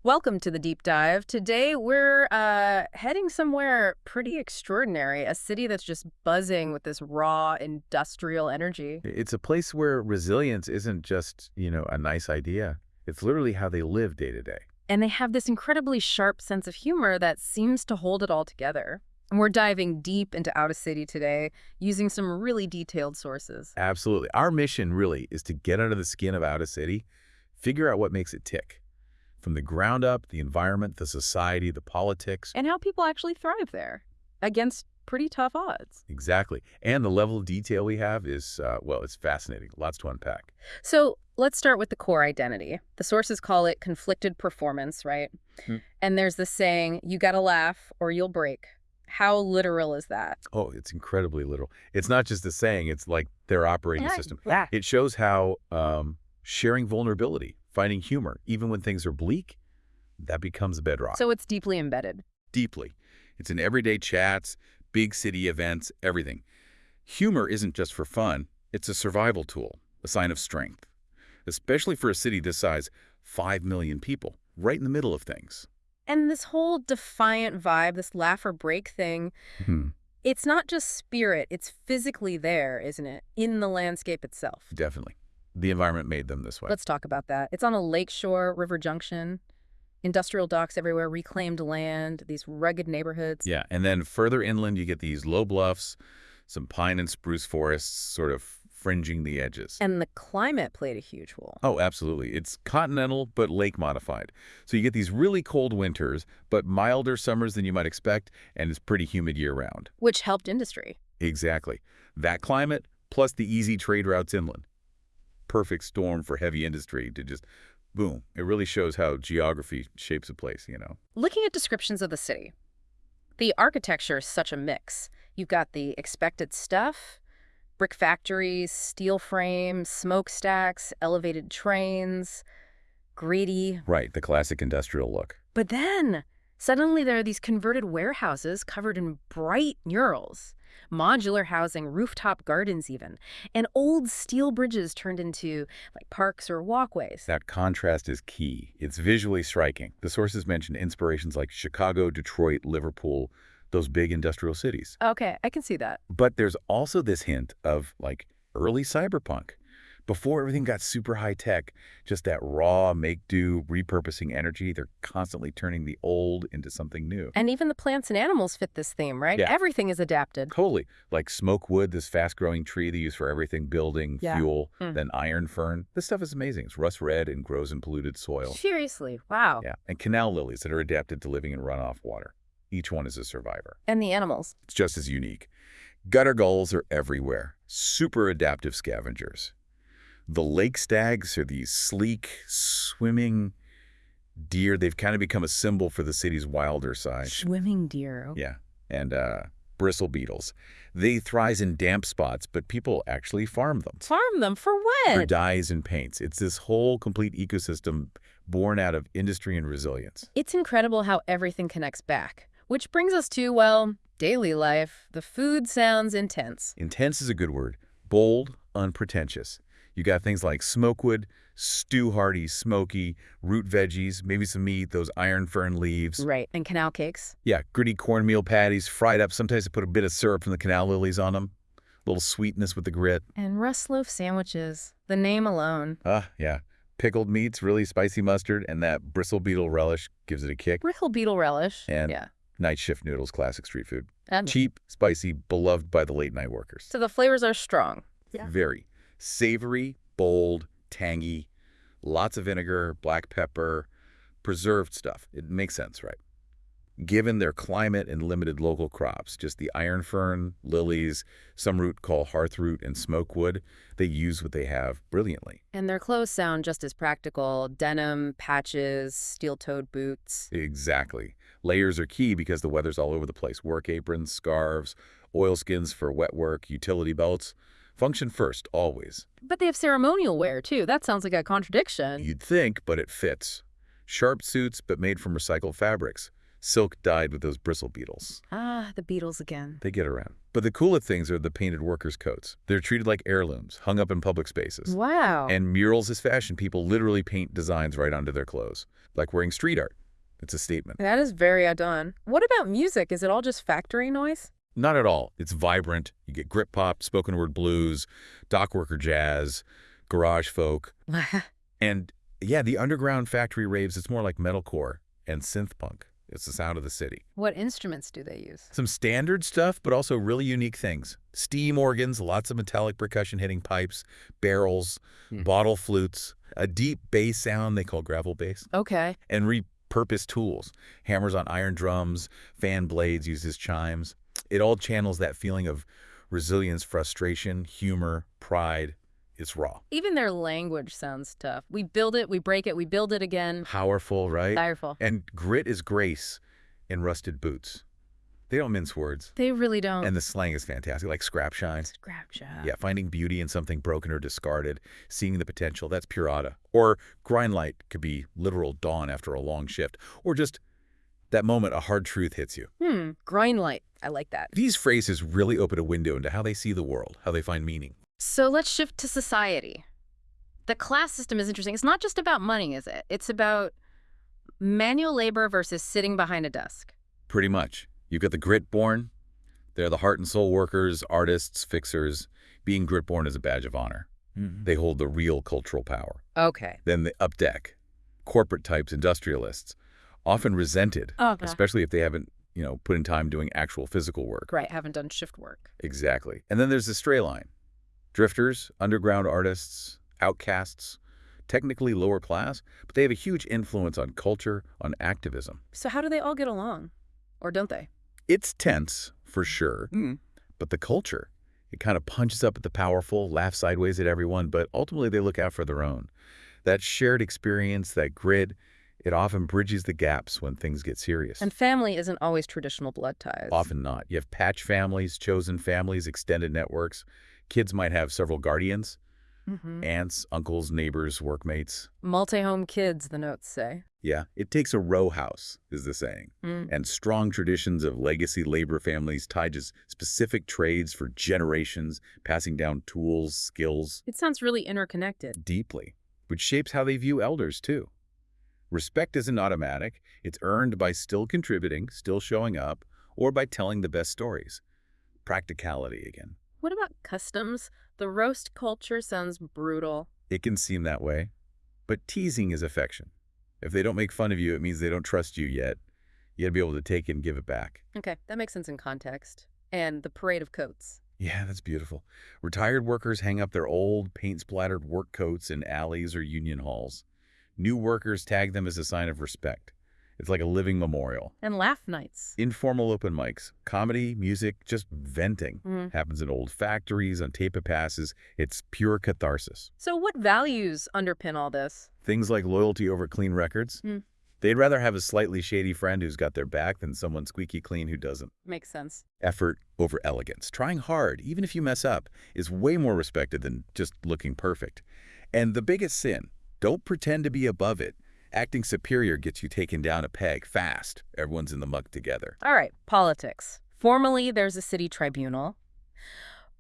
Welcome to the deep dive. Today we're heading somewhere pretty extraordinary, a city that's just buzzing with this raw industrial energy. It's a place where resilience isn't just, a nice idea. It's literally how they live day to day. And they have this incredibly sharp sense of humor that seems to hold it all together. And we're diving deep into Auda City today, using some really detailed sources. Absolutely. Our mission really is to get under the skin of Auda City, figure out what makes it tick. From the ground up, the environment, the society, the politics. And how people actually thrive there, against pretty tough odds. Exactly. And the level of detail we have is, well, it's fascinating. Lots to unpack. So let's start with the core identity. The sources call it conflicted performance, right? Hmm. And there's this saying, you gotta laugh or you'll break. How literal is that? Oh, it's incredibly literal. It's not just a saying. It's like their operating system. Yeah. It shows how sharing vulnerability, finding humor, even when things are bleak, that becomes a bedrock. So it's deeply embedded. Deeply. It's in everyday chats, big city events, everything. Humor isn't just for fun. It's a survival tool, a sign of strength. Especially for a city this size, 5 million people, right in the middle of things. And this whole defiant vibe, this laugh or break thing, it's not just spirit, it's physically there, isn't it? In the landscape itself. Definitely. The environment made them this way. Let's talk about that. It's on a lakeshore, river junction, industrial docks everywhere, reclaimed land, these rugged neighborhoods. Yeah, and then further inland, you get these low bluffs, some pine and spruce forests sort of fringing the edges. And the climate played a huge role. Oh, absolutely. It's continental, but lake modified. So you get these really cold winters, but milder summers than you might expect, and it's pretty humid year-round. Which helped industry. Exactly. That climate, plus the easy trade routes inland. Perfect storm for heavy industry to just, boom. It really shows how geography shapes a place. Looking at descriptions of the city, the architecture is such a mix. You've got the expected stuff, brick factories, steel frames, smokestacks, elevated trains, gritty. Right, the classic industrial look. But then, suddenly there are these converted warehouses covered in bright murals, modular housing, rooftop gardens even, and old steel bridges turned into like parks or walkways. That contrast is key. It's visually striking. The sources mention inspirations like Chicago, Detroit, Liverpool, those big industrial cities. Okay, I can see that. But there's also this hint of, like, early cyberpunk. Before everything got super high-tech, just that raw, make-do, repurposing energy, they're constantly turning the old into something new. And even the plants and animals fit this theme, right? Yeah. Everything is adapted. Totally. Like smoke wood, this fast-growing tree they use for everything, building, Yeah. fuel. Then iron fern. This stuff is amazing. It's rust red and grows in polluted soil. Seriously, wow. Yeah. And canal lilies that are adapted to living in runoff water. Each one is a survivor. And the animals. It's just as unique. Gutter gulls are everywhere. Super adaptive scavengers. The lake stags are these sleek, swimming deer. They've kind of become a symbol for the city's wilder side. Swimming deer. Yeah. And bristle beetles. They thrive in damp spots, but people actually farm them. Farm them for For what? dyes and paints. It's this whole complete ecosystem born out of industry and resilience. It's incredible how everything connects back. Which brings us to, well, daily life. The food sounds intense. Intense is a good word. Bold, unpretentious. You got things like smokewood, stew hearty, smoky, root veggies, maybe some meat, those iron fern leaves. Right. And canal cakes. Yeah, gritty cornmeal patties, fried up. Sometimes they put a bit of syrup from the canal lilies on them. A little sweetness with the grit. And rust loaf sandwiches. The name alone. Yeah. Pickled meats, really spicy mustard, and that bristle beetle relish gives it a kick. Brittle beetle relish. And yeah. night shift noodles, classic street food. And Cheap, spicy, beloved by the late night workers. so the flavors are strong. Yeah. Very. Savory, bold, tangy, lots of vinegar, black pepper, preserved stuff. It makes sense, right? Given their climate and limited local crops, just the iron fern, lilies, some root called hearthroot, and smokewood, they use what they have brilliantly. And their clothes sound just as practical. Denim, patches, steel-toed boots. Exactly. Layers are key because the weather's all over the place. Work aprons, scarves, oilskins for wet work, utility belts. Function first, always. But they have ceremonial wear, too. That sounds like a contradiction. You'd think, but it fits. Sharp suits, but made from recycled fabrics. silk dyed with those bristle beetles. Ah, the beetles again. They get around. But the coolest things are the painted workers' coats. They're treated like heirlooms, hung up in public spaces. Wow. And murals as fashion. People literally paint designs right onto their clothes, like wearing street art. It's a statement. That is very Auda. What about music? Is it all just factory noise? Not at all. It's vibrant. You get grip pop, spoken word blues, dockworker jazz, garage folk. And yeah, the underground factory raves, it's more like metalcore and synth punk. It's the sound of the city. What instruments do they use? Some standard stuff, but also really unique things. Steam organs, lots of metallic percussion hitting pipes, barrels, bottle flutes, a deep bass sound they call gravel bass, Okay. and repurposed tools. Hammers on iron drums, fan blades used as chimes. It all channels that feeling of resilience, frustration, humor, pride. It's raw. Even their language sounds tough. We build it, we break it, we build it again. Powerful, right? Powerful. And grit is grace in rusted boots. They don't mince words. They really don't. And the slang is fantastic, like scrap shine. Scrap job. Yeah, finding beauty in something broken or discarded, seeing the potential, that's pure Auda. Or grind light could be literal dawn after a long shift. Or just that moment a hard truth hits you. Grind light. I like that. These phrases really open a window into how they see the world, how they find meaning. So let's shift to society. The class system is interesting. It's not just about money, is it? It's about manual labor versus sitting behind a desk. Pretty much. You've got the grit-born. They're the heart and soul workers, artists, fixers. Being grit-born is a badge of honor. They hold the real cultural power. Okay. Then the up deck, corporate types, industrialists, often resented, Okay. especially if they haven't, put in time doing actual physical work. Right, haven't done shift work. Exactly. And then there's the stray line. Drifters, underground artists, outcasts, technically lower class, but they have a huge influence on culture, on activism. So how do they all get along? Or don't they? It's tense, for sure, but the culture, it kind of punches up at the powerful, laughs sideways at everyone, but ultimately they look out for their own. That shared experience, that grit, it often bridges the gaps when things get serious. And family isn't always traditional blood ties. Often not. You have patch families, chosen families, extended networks. Kids might have several guardians, aunts, uncles, neighbors, workmates. Multi-home kids, the notes say. Yeah, it takes a row house, is the saying, and strong traditions of legacy labor families tied to specific trades for generations, passing down tools, skills. It sounds really interconnected. Deeply, which shapes how they view elders, too. Respect isn't automatic. It's earned by still contributing, still showing up, or by telling the best stories. Practicality again. What about customs? The roast culture sounds brutal. It can seem that way, but teasing is affection. If they don't make fun of you, it means they don't trust you yet. You gotta be able to take it and give it back. Okay, that makes sense in context. And the parade of coats. Yeah, that's beautiful. Retired workers hang up their old, paint-splattered work coats in alleys or union halls. New workers tag them as a sign of respect. It's like a living memorial. And laugh nights. Informal open mics, comedy, music, just venting. Happens in old factories, on tape passes. It's pure catharsis. So what values underpin all this? Things like loyalty over clean records. They'd rather have a slightly shady friend who's got their back than someone squeaky clean who doesn't. Makes sense. Effort over elegance. Trying hard, even if you mess up, is way more respected than just looking perfect. And the biggest sin, don't pretend to be above it. Acting superior gets you taken down a peg fast. Everyone's in the muck together. All right, politics. Formally, there's a city tribunal.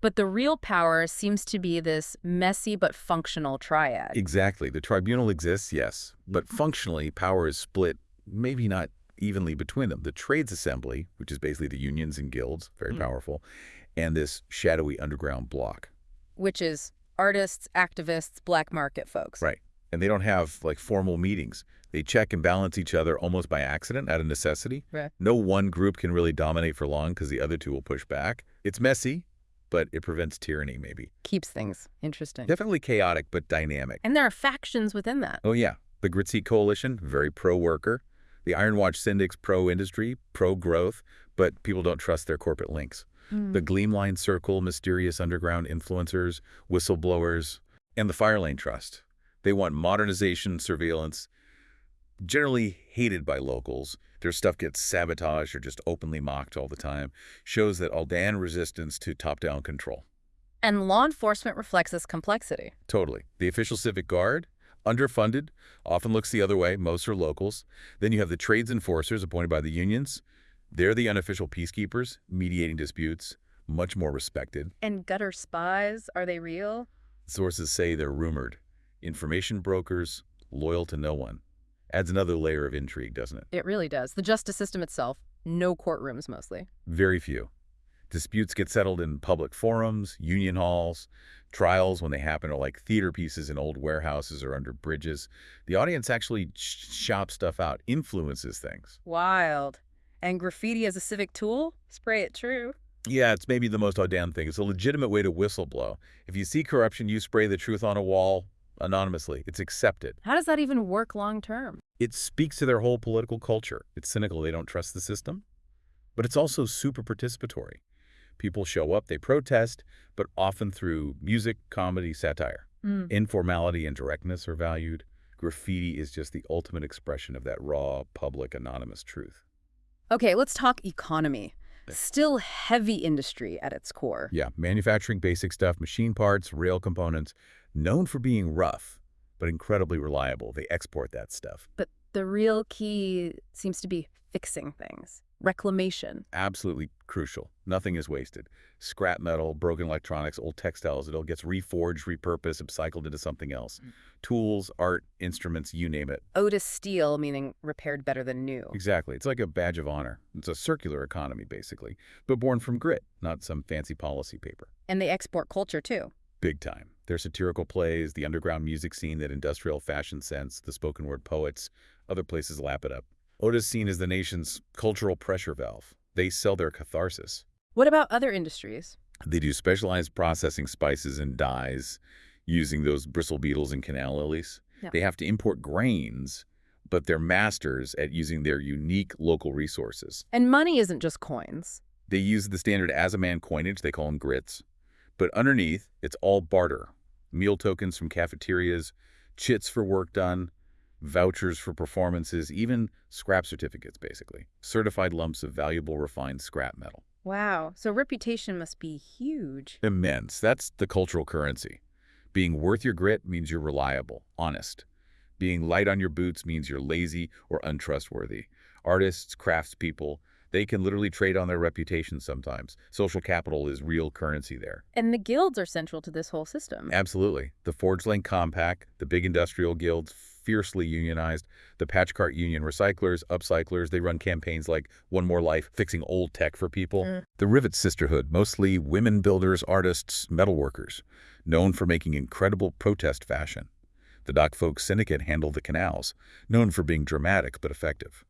But the real power seems to be this messy but functional triad. Exactly. The tribunal exists, yes. But functionally, power is split, maybe not evenly between them. The trades assembly, which is basically the unions and guilds, very powerful, and this shadowy underground bloc. Which is artists, activists, black market folks. Right. And they don't have, formal meetings. They check and balance each other almost by accident, out of necessity. Right. No one group can really dominate for long because the other two will push back. It's messy, but it prevents tyranny, maybe. Keeps things interesting. Definitely chaotic, but dynamic. And there are factions within that. Oh, yeah. The Gritseed Coalition, very pro-worker. The Iron Watch Syndic's pro-industry, pro-growth, but people don't trust their corporate links. The Gleamline Circle, mysterious underground influencers, whistleblowers, and the Firelane Trust. They want modernization, surveillance, generally hated by locals. Their stuff gets sabotaged or just openly mocked all the time. Shows that Audan resistance to top-down control. And law enforcement reflects this complexity. Totally. The official civic guard, Underfunded, often looks the other way. Most are locals. Then you have the trades enforcers appointed by the unions. They're the unofficial peacekeepers, mediating disputes, much more respected. And gutter spies, are they real? Sources say they're rumored. Information brokers, loyal to no one. Adds another layer of intrigue, doesn't it? It really does. The justice system itself, no courtrooms mostly. Very few. Disputes get settled in public forums, union halls. Trials, when they happen, are like theater pieces in old warehouses or under bridges. The audience actually shops stuff out, influences things. Wild. And graffiti as a civic tool? Spray it true. Yeah, it's maybe the most Audan thing. It's a legitimate way to whistleblow. If you see corruption, you spray the truth on a wall anonymously. It's accepted. How does that even work long term? It speaks to their whole political culture. It's cynical. They don't trust the system. But it's also super participatory. People show up, they protest, but often through music, comedy, satire. Informality and directness are valued. Graffiti is just the ultimate expression of that raw, public, anonymous truth. Okay, let's talk economy. Still heavy industry at its core. Yeah, manufacturing basic stuff, machine parts, rail components, known for being rough, but incredibly reliable. They export that stuff. But the real key seems to be fixing things. Reclamation. Absolutely crucial. Nothing is wasted. Scrap metal, broken electronics, old textiles, it all gets reforged, repurposed, upcycled into something else. Tools, art, instruments, you name it. Otis steel, meaning repaired better than new. Exactly. It's like a badge of honor. It's a circular economy, basically, but born from grit, not some fancy policy paper. And they export culture, too. Big time. Their satirical plays, the underground music scene, that industrial fashion sense, the spoken word poets, other places lap it up. Auda's seen as the nation's cultural pressure valve. They sell their catharsis. What about other industries? They do specialized processing spices and dyes using those bristle beetles and canal lilies. Yeah. They have to import grains, but they're masters at using their unique local resources. And money isn't just coins. They use the standard as-a-man coinage, they call them grits. But underneath, it's all barter. Meal tokens from cafeterias, chits for work done, vouchers for performances, even scrap certificates, basically. Certified lumps of valuable refined scrap metal. Wow, so reputation must be huge. Immense. That's the cultural currency. Being worth your grit means you're reliable, honest. Being light on your boots means you're lazy or untrustworthy. Artists, craftspeople, they can literally trade on their reputation sometimes. Social capital is real currency there. And the guilds are central to this whole system. Absolutely. The Forge Lane Compact, the big industrial guilds, fiercely unionized, the Patch Cart Union recyclers, upcyclers, they run campaigns like One More Life, fixing old tech for people. The Rivet Sisterhood, mostly women builders, artists, metalworkers, known for making incredible protest fashion. The Dock Folk Syndicate handle the canals, known for being dramatic but effective.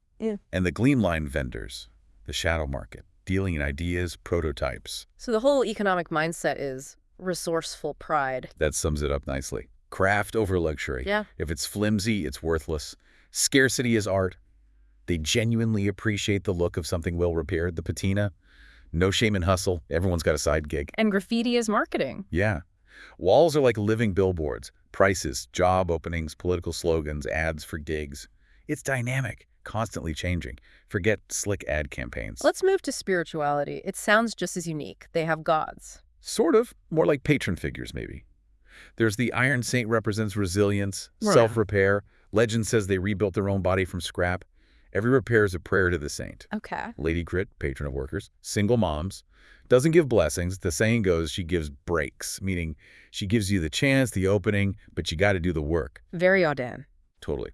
And the Gleam Line vendors, the shadow market, dealing in ideas, prototypes. So the whole economic mindset is resourceful pride. That sums it up nicely. Craft over luxury. Yeah. If it's flimsy, it's worthless. Scarcity is art. They genuinely appreciate the look of something well repaired, the patina. No shame in hustle. Everyone's got a side gig. And graffiti is marketing. Yeah. Walls are like living billboards. Prices, job openings, political slogans, ads for gigs. It's dynamic, constantly changing. Forget slick ad campaigns. Let's move to spirituality. It sounds just as unique. They have gods. Sort of. More like patron figures, maybe. There's the Iron Saint represents resilience, Right. self-repair. Legend says they rebuilt their own body from scrap. Every repair is a prayer to the saint. Okay. Lady Grit, patron of workers. Single moms. Doesn't give blessings. The saying goes she gives breaks, meaning she gives you the chance, the opening, but you got to do the work. Very Audan. Totally.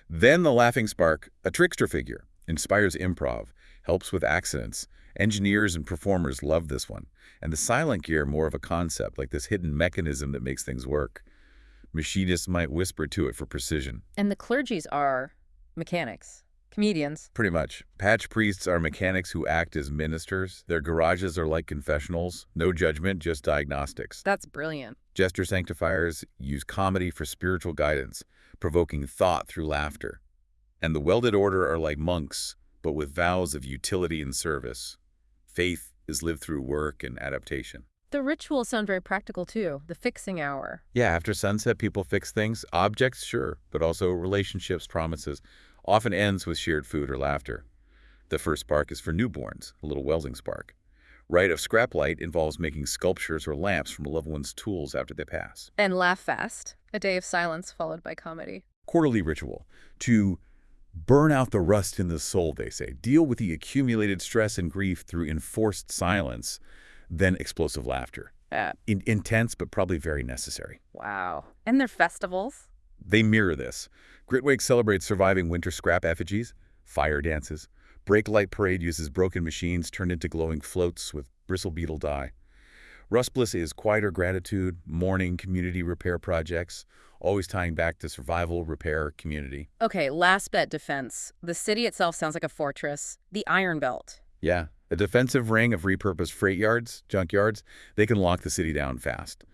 Then the Laughing Spark, a trickster figure, inspires improv, helps with accidents. Engineers and performers love this one. And the Silent Gear, more of a concept, like this hidden mechanism that makes things work. Machinists might whisper to it for precision. And the clergies are mechanics, comedians. Pretty much. Patch priests are mechanics who act as ministers. Their garages are like confessionals. No judgment, just diagnostics. That's brilliant. Gesture sanctifiers use comedy for spiritual guidance, provoking thought through laughter. And the Welded Order are like monks, but with vows of utility and service. Faith is lived through work and adaptation. The rituals sound very practical, too. The fixing hour. Yeah, after sunset, people fix things. Objects, sure, but also relationships, promises. Often ends with shared food or laughter. The first spark is for newborns, a little welding spark. Rite of Scrap Light involves making sculptures or lamps from a loved one's tools after they pass. And Laugh Fast, a day of silence followed by comedy. Quarterly ritual to burn out the rust in the soul, they say. Deal with the accumulated stress and grief through enforced silence, then explosive laughter. Intense, but probably very necessary. Wow. And their festivals? They mirror this. Gritwake celebrates surviving winter scrap effigies, fire dances. Brake Light Parade uses broken machines turned into glowing floats with bristle beetle dye. Rustbliss is quieter gratitude, mourning, community repair projects, always tying back to survival, repair, community. Okay, last bet defense. The city itself sounds like a fortress. The Iron Belt. Yeah, a defensive ring of repurposed freight yards, junkyards, they can lock the city down fast.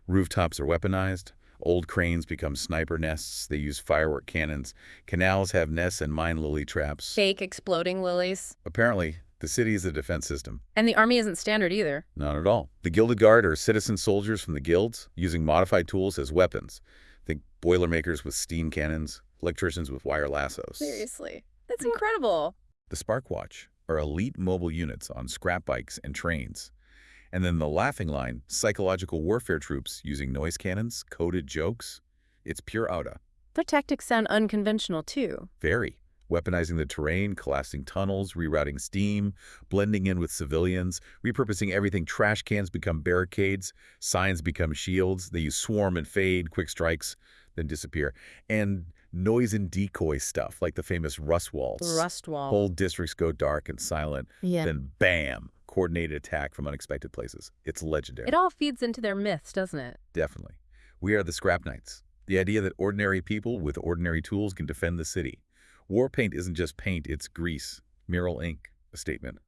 Rooftops are weaponized. Old cranes become sniper nests. They use firework cannons. Canals have nests and mine lily traps. Fake exploding lilies. Apparently, the city is a defense system. And the army isn't standard either. Not at all. The Gilded Guard are citizen soldiers from the guilds, using modified tools as weapons. Think boilermakers with steam cannons, electricians with wire lassos. Seriously. That's incredible. The Spark Watch are elite mobile units on scrap bikes and trains. And then the Laughing Line, psychological warfare troops using noise cannons, coded jokes. It's pure Auda. Their tactics sound unconventional, too. Very. Weaponizing the terrain, collapsing tunnels, rerouting steam, blending in with civilians, repurposing everything. Trash cans become barricades, signs become shields. They use swarm and fade, quick strikes, then disappear. And noise and decoy stuff, like the famous rust walls. Rust wall. Whole districts go dark and silent. Yeah. Then bam, coordinated attack from unexpected places. It's legendary. It all feeds into their myths, doesn't it? Definitely. We are the Scrap Knights. The idea that ordinary people with ordinary tools can defend the city. War paint isn't just paint, it's grease, mural ink, a statement.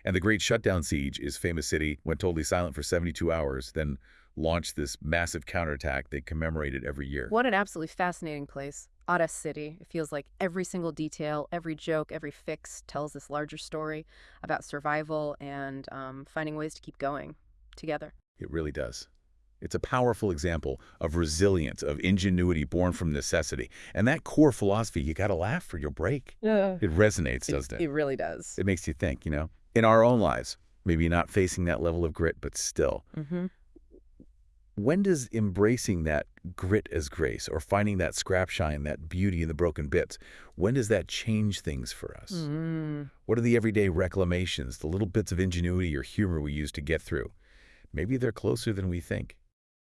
And the Great Shutdown Siege is famous city went totally silent for 72 hours, then launched this massive counterattack they commemorated every year. What an absolutely fascinating place. Auda City. It feels like every single detail, every joke, every fix tells this larger story about survival and finding ways to keep going together. It really does. It's a powerful example of resilience, of ingenuity born from necessity. And that core philosophy, you got to laugh for your break. Yeah. It resonates, doesn't it? It really does. It makes you think, in our own lives, maybe not facing that level of grit, but still. Mm-hmm. When does embracing that grit as grace or finding that scrap shine, that beauty in the broken bits, when does that change things for us? Mm-hmm. What are the everyday reclamations, the little bits of ingenuity or humor we use to get through? Maybe they're closer than we think.